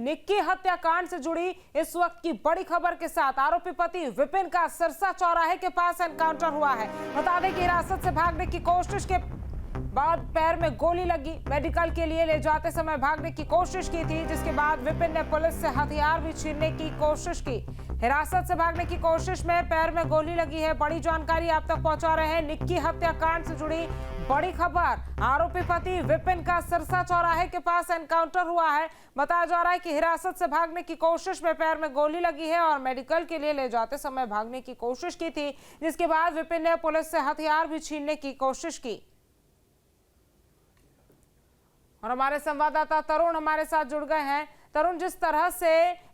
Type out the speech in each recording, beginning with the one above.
निक्की हत्याकांड से जुड़ी इस वक्त की बड़ी खबर के साथ आरोपी पति विपिन का सिरसा चौराहे के पास एनकाउंटर हुआ है। बता दें कि हिरासत से भागने की कोशिश के बाद पैर में गोली लगी। मेडिकल के लिए ले जाते समय भागने की कोशिश की थी, जिसके बाद विपिन ने पुलिस से हथियार भी छीनने की कोशिश की। हिरासत से भागने की कोशिश में पैर में गोली लगी है। बड़ी जानकारी आप तक पहुंचा रहे हैं। निक्की हत्याकांड से जुड़ी बड़ी खबर, आरोपी पति विपिन का सिरसा चौराहे के पास एनकाउंटर हुआ है। बताया जा रहा है कि हिरासत से भागने की कोशिश में पैर में गोली लगी है और मेडिकल के लिए ले जाते समय भागने की कोशिश की थी, जिसके बाद विपिन ने पुलिस से हथियार भी छीनने की कोशिश की। और हमारे संवाददाता तरुण हमारे साथ जुड़ गए हैं। तरुण, जिस तरह से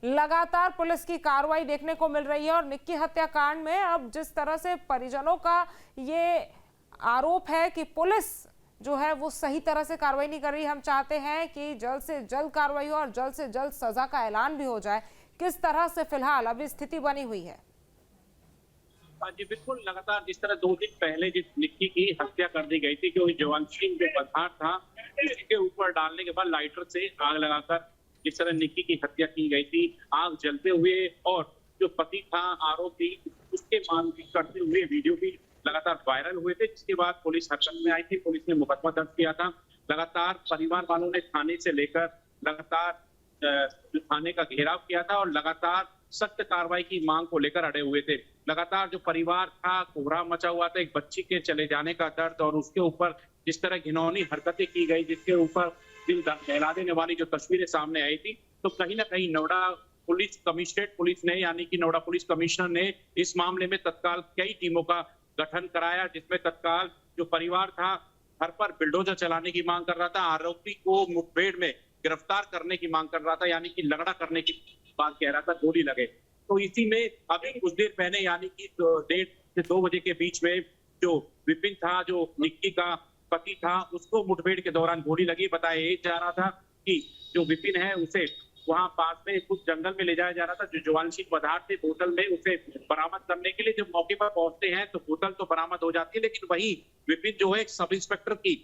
लगातार पुलिस की कार्रवाई देखने को मिल रही है और निक्की हत्याकांड में अब जिस तरह से परिजनों का ये आरोप है कि पुलिस जो है वो सही तरह से कार्रवाई नहीं कर रही, हम चाहते हैं कि जल्द से जल्द कार्रवाई हो और जल्द से जल्द सजा का ऐलान भी हो जाए। किस तरह से फिलहाल अभी स्थिति बनी हुई है? जी बिल्कुल, लगातार जिस तरह 2 दिन पहले जिस निक्की की हत्या कर दी गई थी, जो जवानशीन जो पदार्थ था उसी के ऊपर डालने के बाद लाइटर से आग लगाकर जिस तरह निक्की की हत्या की गई थी, आग जलते हुए और जो पति था आरोपी उसके मारपीट करते हुए वीडियो भी लगातार वायरल हुए थे, जिसके बाद पुलिस हरकत में आई थी। पुलिस ने मुकदमा दर्ज किया था। लगातार परिवार वालों ने थाने से लेकर लगातार थाने का घेराव किया था और लगातार सख्त कार्रवाई की मांग को लेकर अड़े हुए थे। लगातार जो परिवार था कोहराम मचा हुआ था, एक बच्ची के चले जाने का दर्द और उसके ऊपर जिस तरह घिनौनी हरकतें की गई, जिसके ऊपर दिल दहला देने वाली जो तस्वीरें सामने आई थी, तो कहीं ना कहीं नोएडा पुलिस कमिश्नरेट पुलिस ने यानी कि नोएडा पुलिस कमिश्नर ने इस मामले में तत्काल कई टीमों का गठन कराया, जिसमें तत्काल जो परिवार था घर पर बिल्डोजर चलाने की मांग कर रहा था, आरोपी को मुठभेड़ में गिरफ्तार करने की मांग कर रहा था, यानी कि लगड़ा करने की बात कह रहा था, गोली लगे। तो इसी में अभी कुछ देर पहले यानी कि 1:30 से 2 बजे के बीच में जो विपिन था, जो निक्की का पति था, उसको मुठभेड़ के दौरान गोली लगी। बताया जा रहा था कि जो विपिन है उसे वहां पास में कुछ जंगल में ले जाया जा रहा था। जो ज्वलनशील पदार्थ थे बोतल में, उसे बरामद करने के लिए जब मौके पर पहुंचते हैं तो बोतल तो बरामद हो जाती है, लेकिन वही विपिन जो है एक सब इंस्पेक्टर की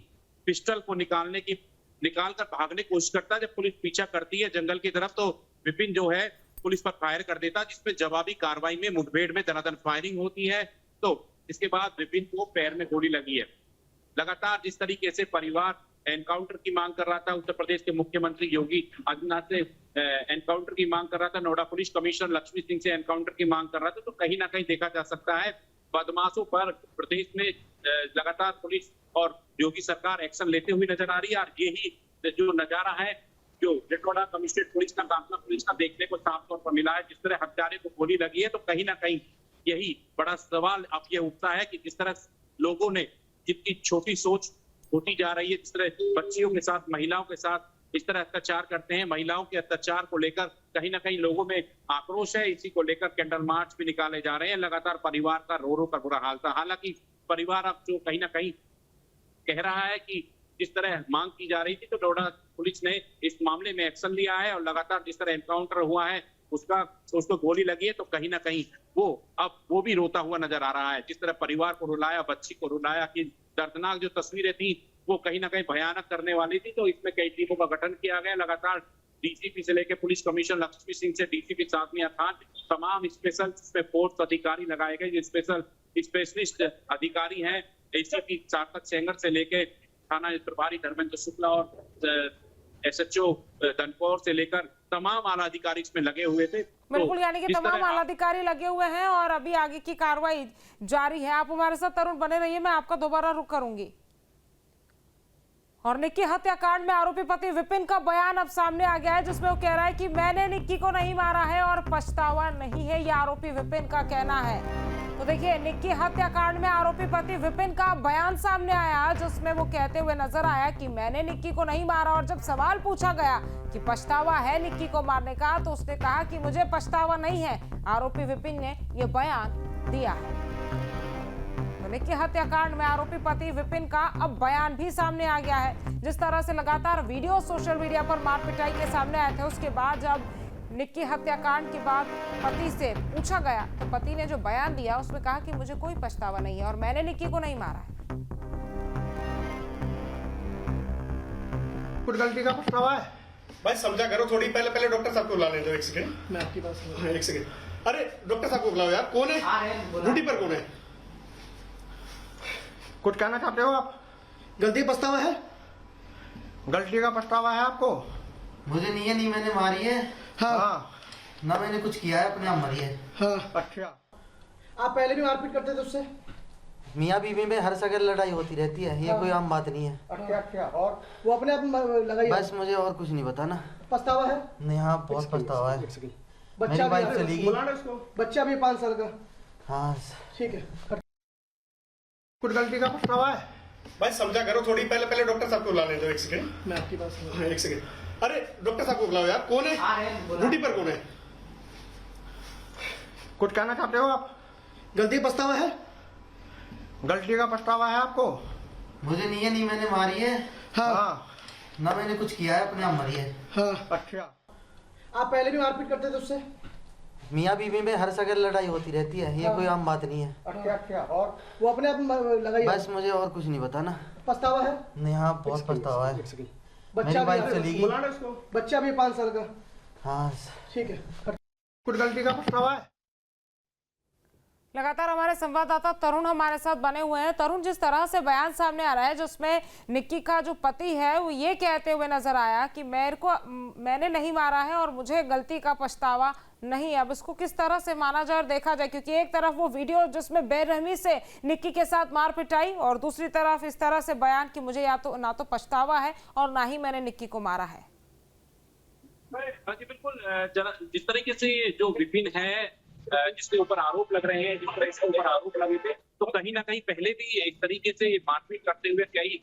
पिस्टल को निकाल कर भागने की कोशिश करता है। जब पुलिस पीछा करती है जंगल की तरफ तो विपिन जो है पुलिस पर फायर कर देता, जिसमें जवाबी कार्रवाई में मुठभेड़ में दनादन फायरिंग होती है। तो इसके बाद विपिन को पैर में गोली लगी है। लगातार जिस तरीके से परिवार एनकाउंटर की मांग कर रहा था, उत्तर प्रदेश के मुख्यमंत्री योगी आदित्यनाथ से एनकाउंटर की मांग कर रहा था, नोएडा पुलिस कमिश्नर लक्ष्मी सिंह से एनकाउंटर की मांग कर रहा था, तो कहीं ना कहीं देखा जा सकता है बदमाशों पर प्रदेश में लगातार पुलिस और योगी सरकार एक्शन लेते हुए नजर आ रही है। और यही जो नजारा है जो नोएडा कमिश्नरेट पुलिस का काफिला पुलिस का देखने को साफ तौर पर मिला है, जिस तरह हत्यारे को गोली लगी है, तो कहीं ना कहीं यही बड़ा सवाल अब ये उठता है कि जिस तरह लोगों ने जितनी छोटी सोच होती जा रही है, जिस तरह बच्चियों के साथ महिलाओं के साथ इस तरह अत्याचार करते हैं, महिलाओं के अत्याचार को लेकर कहीं ना कहीं लोगों में आक्रोश है। इसी को लेकर कैंडल मार्च भी निकाले जा रहे हैं। लगातार परिवार का रो रो कर बुरा हाल था। हालांकि परिवार अब जो कहीं ना कहीं कह रहा है कि जिस तरह मांग की जा रही थी, तो नोएडा पुलिस ने इस मामले में एक्शन लिया है और लगातार जिस तरह एनकाउंटर हुआ है उसको गोली लगी है, तो कहीं ना कहीं वो भी रोता हुआ नजर आ रहा है। जिस तरह परिवार को रुलाया, बच्ची को रुलाया, कि दर्दनाक जो तस्वीरें थी वो कहीं ना कहीं भयानक करने वाली थी। तो इसमें कई टीमों का गठन किया गया। लगातार डीसीपी से लेकर पुलिस कमिश्नर लक्ष्मी सिंह से डीसीपी साधमिया खान, तमाम स्पेशल फोर्स अधिकारी लगाए गए, जो स्पेशलिस्ट अधिकारी हैं, एसीपी सार्थक सेंगर से लेकर थाना प्रभारी धर्मेंद्र शुक्ला और एसएचओ धनकौर से लेकर तमाम आला अधिकारी इसमें लगे हुए थे। बिल्कुल, यानी कि तमाम आला अधिकारी लगे हुए हैं और अभी आगे की कार्रवाई जारी है। आप हमारे साथ तरुण बने रहिए, मैं आपका दोबारा रुख करूंगी। और निक्की हत्याकांड में आरोपी पति विपिन का बयान अब सामने आ गया है, जिसमें वो कह रहा है कि मैंने निक्की को नहीं मारा है और पछतावा नहीं है, ये आरोपी विपिन का कहना है। तो देखिए, निक्की हत्याकांड में आरोपी पति विपिन का बयान सामने आया, जिसमें वो कहते हुए नजर आया कि मैंने निक्की को नहीं मारा। और जब सवाल पूछा गया कि पछतावा है निक्की को मारने का, तो उसने कहा कि मुझे पछतावा नहीं है। आरोपी विपिन ने ये बयान दिया है। निक्की हत्याकांड में आरोपी पति विपिन का अब बयान भी सामने आ गया है। जिस तरह से लगातार वीडियो सोशल मीडिया पर मार पिटाई के सामने आए थे, उसके बाद जब निक्की हत्याकांड के बाद पति से पूछा गया तो पति ने जो बयान दिया उसमें कहा कि मुझे कोई पछतावा नहीं है और मैंने निक्की को नहीं मारा है। कुछ गलती का पछतावा है? भाई समझा करो थोड़ी, पहले डॉक्टर साहब को बुला लें दो, एक सेकंड। मैं आपके पास हूँ। हाँ, एक सेकंड। अरे डॉक्टर साहब को बुलाओ यार, कौन है ड्यूटी पर, कौन है? कुछ कहना चाहते हो आप? गलती पछतावा है? गलती का पछतावा है आपको? मुझे नहीं है, नहीं मैंने मारी है। हाँ ना मैंने कुछ किया है, अपने आप मरी है। हाँ। अच्छा, आप पहले भी मारपीट करते थे उससे? मियाँ बीवी में हर सगर लड़ाई होती रहती है, ये कोई आम बात नहीं है। अच्छा। और वो अपने आप लगाई? बस मुझे और कुछ नहीं पता ना। पछतावा है? नहीं, हाँ बहुत पछतावा है। बच्चा मेरी भी वाइफ चली गई। बुलाना इसको। बच्चा भी 5 साल का। हाँ ठीक है। कुछ गलती का पछतावा है? भाई समझा करो थोड़ी, पहले डॉक्टर साहब को बुला लें दो, एक सेकंड। मैं आपके पास हूँ। हाँ, एक सेकंड। अरे डॉक्टर साहब को बुलाओ यार, कौन है ड्यूटी पर, कौन है? कुछ कहना चाहते हो आप? गलती पछतावा है? गलती का पछतावा है आपको? मुझे नहीं है, नहीं मैंने मारी है। हाँ। ना मैंने कुछ किया है, अपने आप मरी है। हाँ। अच्छा। आप पहले भी मारपीट करते थे उससे? मियाँ बीवी में हर सगर लड़ाई होती रहती है, ये कोई आम बात नहीं है। अच्छा। और वो अपने आप लगाई? बस मुझे और कुछ नहीं पता ना। पछतावा है? नहीं, हाँ बहुत पछतावा है। बच्चा मेरी भी वाइफ चली गई। बुलाना इसको। बच्चा भी 5 साल का। हाँ ठीक है। कुछ गलती का पछतावा है? लगातार हमारे संवाददाता तरुण हमारे साथ बने हुए हैं। तरुण, जिस तरह से बयान सामने आ रहा है जिसमें निक्की का जो पति है वो ये कहते हुए नजर आया कि मैंने नहीं मारा है और मुझे गलती का पछतावा नहीं। अब इसको किस तरह से माना जाए और देखा जाए, क्योंकि एक तरफ वो वीडियो जिसमें बेरहमी से निक्की के साथ मार पिटाई और दूसरी तरफ इस तरह से बयान कि मुझे ना तो पछतावा है और ना ही मैंने निक्की को मारा है। हाँ जी बिल्कुल, जिस तरीके से जो विपिन है जिसके ऊपर आरोप लग रहे हैं, जिस तरह इसके ऊपर आरोप लगे थे, तो कहीं ना कहीं पहले भी एक तरीके से मारपीट करते हुए कई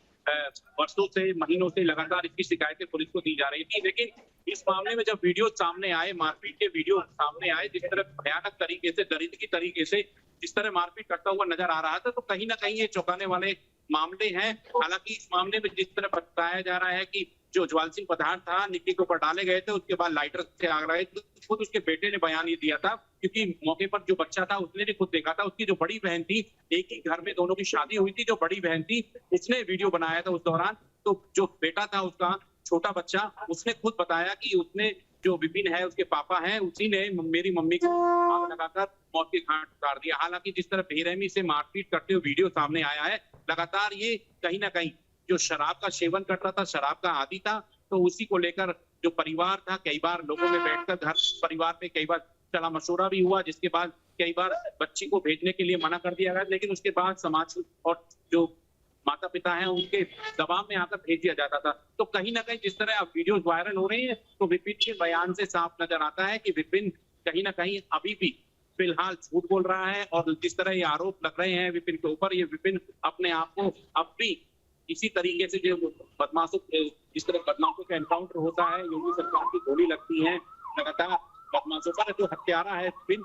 वर्षों से, महीनों से लगातार इसकी शिकायतें पुलिस को दी जा रही थी। लेकिन इस मामले में जब वीडियो सामने आए, मारपीट के वीडियो सामने आए, जिस तरह भयानक तरीके से, दरिद्र तरीके से जिस तरह मारपीट करता हुआ नजर आ रहा था, तो कहीं ना कहीं ये चौंकाने वाले मामले हैं। हालांकि इस मामले में जिस तरह बताया जा रहा है कि जो ज्वाल सिंह पदार्थ था निक्की के ऊपर डाले गए थे, उसके बाद लाइटर से आग लगाई, खुद उसके बेटे ने बयान ये दिया था, क्योंकि मौके पर जो बच्चा था उसने भी खुद देखा था। उसकी जो बड़ी बहन थी, एक ही घर में दोनों की शादी हुई थी, जो बड़ी बहन थी उसने वीडियो बनाया था उस दौरान। तो जो बेटा था उसका छोटा बच्चा, उसने खुद बताया कि उसने, जो विपिन है उसके पापा हैं, उसी ने मेरी मम्मी को आग लगाकर मौत के घाट उतार दिया। हालांकि जिस तरह बेरहमी से मारपीट करते हुए वीडियो सामने आया है, लगातार ये कहीं ना कहीं जो शराब का सेवन करता था, शराब का आदी था, तो उसी को लेकर जो परिवार था, कई बार लोगों में बैठकर घर परिवार में कई बार चला मशवरा भी हुआ, जिसके बाद कई बार बच्ची को भेजने के लिए मना कर दिया गया, लेकिन उसके बाद समाज और जो माता पिता हैं उनके दबाव में आकर भेज दिया जाता था। तो कहीं ना कहीं जिस तरह अब वीडियोस वायरल हो रही हैं, तो विपिन के बयान से साफ नजर आता है कि विपिन कहीं ना कहीं अभी भी फिलहाल झूठ बोल रहा है। और जिस तरह ये आरोप लग रहे हैं विपिन के ऊपर, ये विपिन अपने आप को अब भी इसी तरीके से, जो बदमाशों, जिस तरह बदमाशों का एनकाउंटर होता है, योगी सरकार की गोली लगती है लगातार बदमाशों पर, जो हत्यारा है विपिन,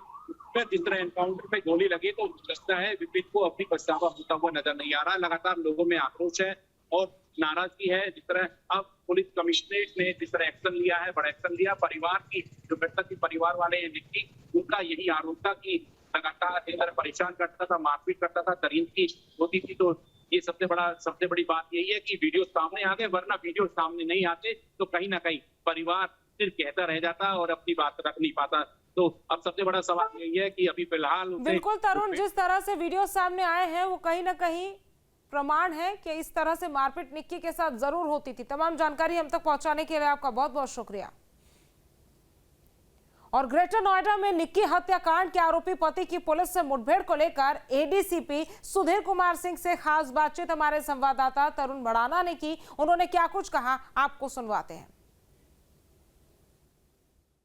पर जिस तरह एनकाउंटर पे गोली लगी, तो लगता है विपिन को अपनी पछतावा होता हुआ नजर नहीं आ रहा। लगातार लोगों में आक्रोश है और नाराजगी है। जिस तरह अब पुलिस कमिश्नरेट ने जिस तरह एक्शन लिया है, बड़ा एक्शन लिया, परिवार की, जो मृतक की परिवार वाले हैं निक्की, उनका यही आरोप था कि लगातार इस तरह परेशान करता था, मारपीट करता था, दरिंदगी होती थी। तो ये सबसे बड़ी बात यही है कि वीडियो सामने आ गए, वरना वीडियो सामने नहीं आते तो कहीं ना कहीं परिवार सिर्फ कहता रह जाता और अपनी बात रख नहीं पाता। तो अब सबसे बड़ा सवाल यही है कि अभी फिलहाल बिल्कुल तरुण, जिस तरह से वीडियो सामने आए हैं वो कहीं ना कहीं प्रमाण है कि इस तरह से मारपीट निक्की के साथ जरूर होती थी। तमाम जानकारी हम तक पहुंचाने के लिए आपका बहुत बहुत शुक्रिया। और ग्रेटर नोएडा में निक्की हत्याकांड के आरोपी पति की पुलिस से मुठभेड़ को लेकर एडीसीपी सुधीर कुमार सिंह से खास बातचीत हमारे संवाददाता तरुण बड़ाना ने की। उन्होंने क्या कुछ कहा, आपको सुनवाते हैं।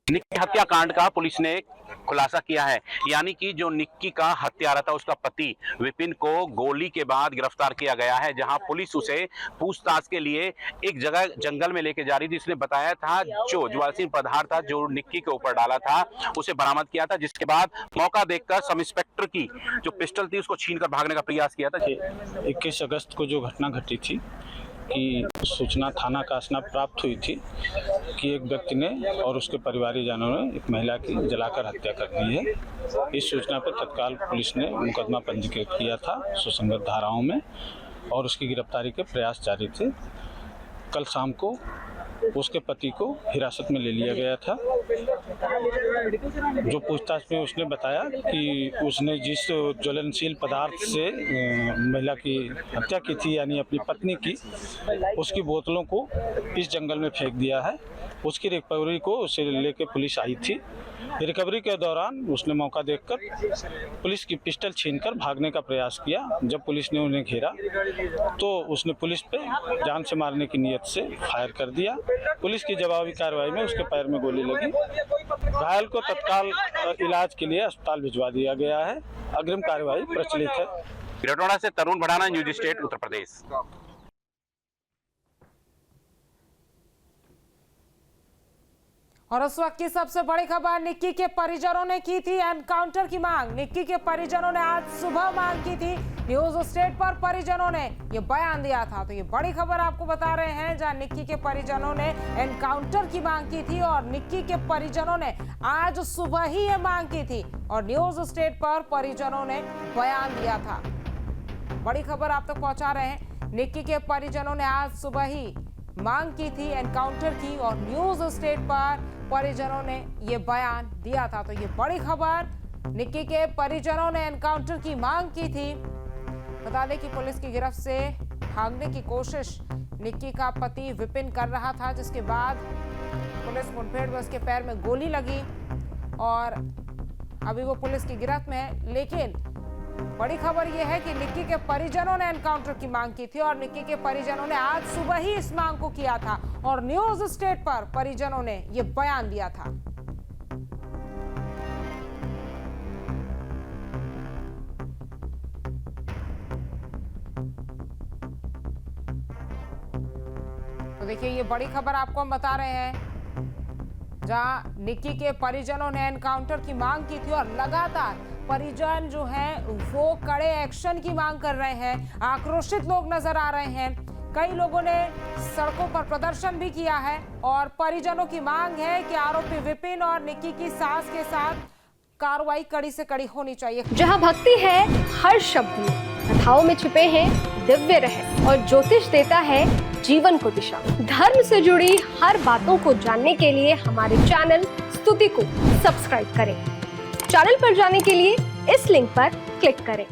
निक्की हत्याकांड का पुलिस ने खुलासा किया है, यानी कि जो निक्की का हत्यारा था उसका पति विपिन को गोली के बाद गिरफ्तार किया गया है, जहां पुलिस उसे पूछताछ के लिए एक जगह जंगल में लेके जा रही थी। उसने बताया था जो ज्वाल सिंह पदार्थ था जो निक्की के ऊपर डाला था उसे बरामद किया था, जिसके बाद मौका देखकर सब इंस्पेक्टर की जो पिस्टल थी उसको छीनकर भागने का प्रयास किया था। 21 अगस्त को जो घटना घटी थी कि सूचना थाना कासना प्राप्त हुई थी कि एक व्यक्ति ने और उसके परिवारजनों ने एक महिला की जलाकर हत्या कर दी है। इस सूचना पर तत्काल पुलिस ने मुकदमा पंजीकृत किया था सुसंगत धाराओं में और उसकी गिरफ्तारी के प्रयास जारी थे। कल शाम को उसके पति को हिरासत में ले लिया गया था। जो पूछताछ में उसने बताया कि उसने जिस ज्वलनशील पदार्थ से महिला की हत्या की थी, यानी अपनी पत्नी की, उसकी बोतलों को इस जंगल में फेंक दिया है। उसकी रिकवरी को उसे लेके पुलिस आई थी। रिकवरी के दौरान उसने मौका देखकर पुलिस की पिस्टल छीनकर भागने का प्रयास किया। जब पुलिस ने उन्हें घेरा तो उसने पुलिस पे जान से मारने की नीयत से फायर कर दिया। पुलिस की जवाबी कार्रवाई में उसके पैर में गोली लगी। घायल को तत्काल इलाज के लिए अस्पताल भिजवा दिया गया है। अग्रिम कार्रवाई प्रचलित है। बिरटोड़ा से तरुण भड़ाना, न्यूज स्टेट, उत्तर प्रदेश। और उस वक्त की सबसे बड़ी खबर, निक्की के परिजनों ने की थी एनकाउंटर की मांग। निक्की के परिजनों ने आज सुबह मांग की थी। न्यूज स्टेट पर परिजनों ने ये बयान दिया था। तो ये बड़ी खबर आपको बता रहे हैं, जहां निक्की के परिजनों ने एनकाउंटर की मांग की थी और निक्की के परिजनों ने आज सुबह ही ये मांग की थी और न्यूज स्टेट पर परिजनों ने बयान दिया था। बड़ी खबर आप तक पहुंचा रहे हैं। निक्की के परिजनों ने आज सुबह ही मांग की थी एनकाउंटर की और न्यूज स्टेट पर परिजनों ने ये बयान दिया था। तो ये बड़ी खबर, निक्की के परिजनों ने एनकाउंटर की मांग की थी। बता दें कि पुलिस की गिरफ्त से भागने की कोशिश निक्की का पति विपिन कर रहा था, जिसके बाद पुलिस मुठभेड़ में उसके पैर में गोली लगी और अभी वो पुलिस की गिरफ्त में है। लेकिन बड़ी खबर यह है कि निक्की के परिजनों ने एनकाउंटर की मांग की थी और निक्की के परिजनों ने आज सुबह ही इस मांग को किया था और न्यूज स्टेट पर परिजनों ने यह बयान दिया था। तो देखिए, ये बड़ी खबर आपको हम बता रहे हैं, जहां निक्की के परिजनों ने एनकाउंटर की मांग की थी और लगातार परिजन जो हैं वो कड़े एक्शन की मांग कर रहे हैं। आक्रोशित लोग नजर आ रहे हैं। कई लोगों ने सड़कों पर प्रदर्शन भी किया है और परिजनों की मांग है कि आरोपी विपिन और निक्की की सास के साथ कार्रवाई कड़ी से कड़ी होनी चाहिए। जहां भक्ति है हर शब्द में, कथाओं में छिपे हैं दिव्य रहस्य और ज्योतिष देता है जीवन को दिशा। धर्म से जुड़ी हर बातों को जानने के लिए हमारे चैनल स्तुति को सब्सक्राइब करें। चैनल पर जाने के लिए इस लिंक पर क्लिक करें।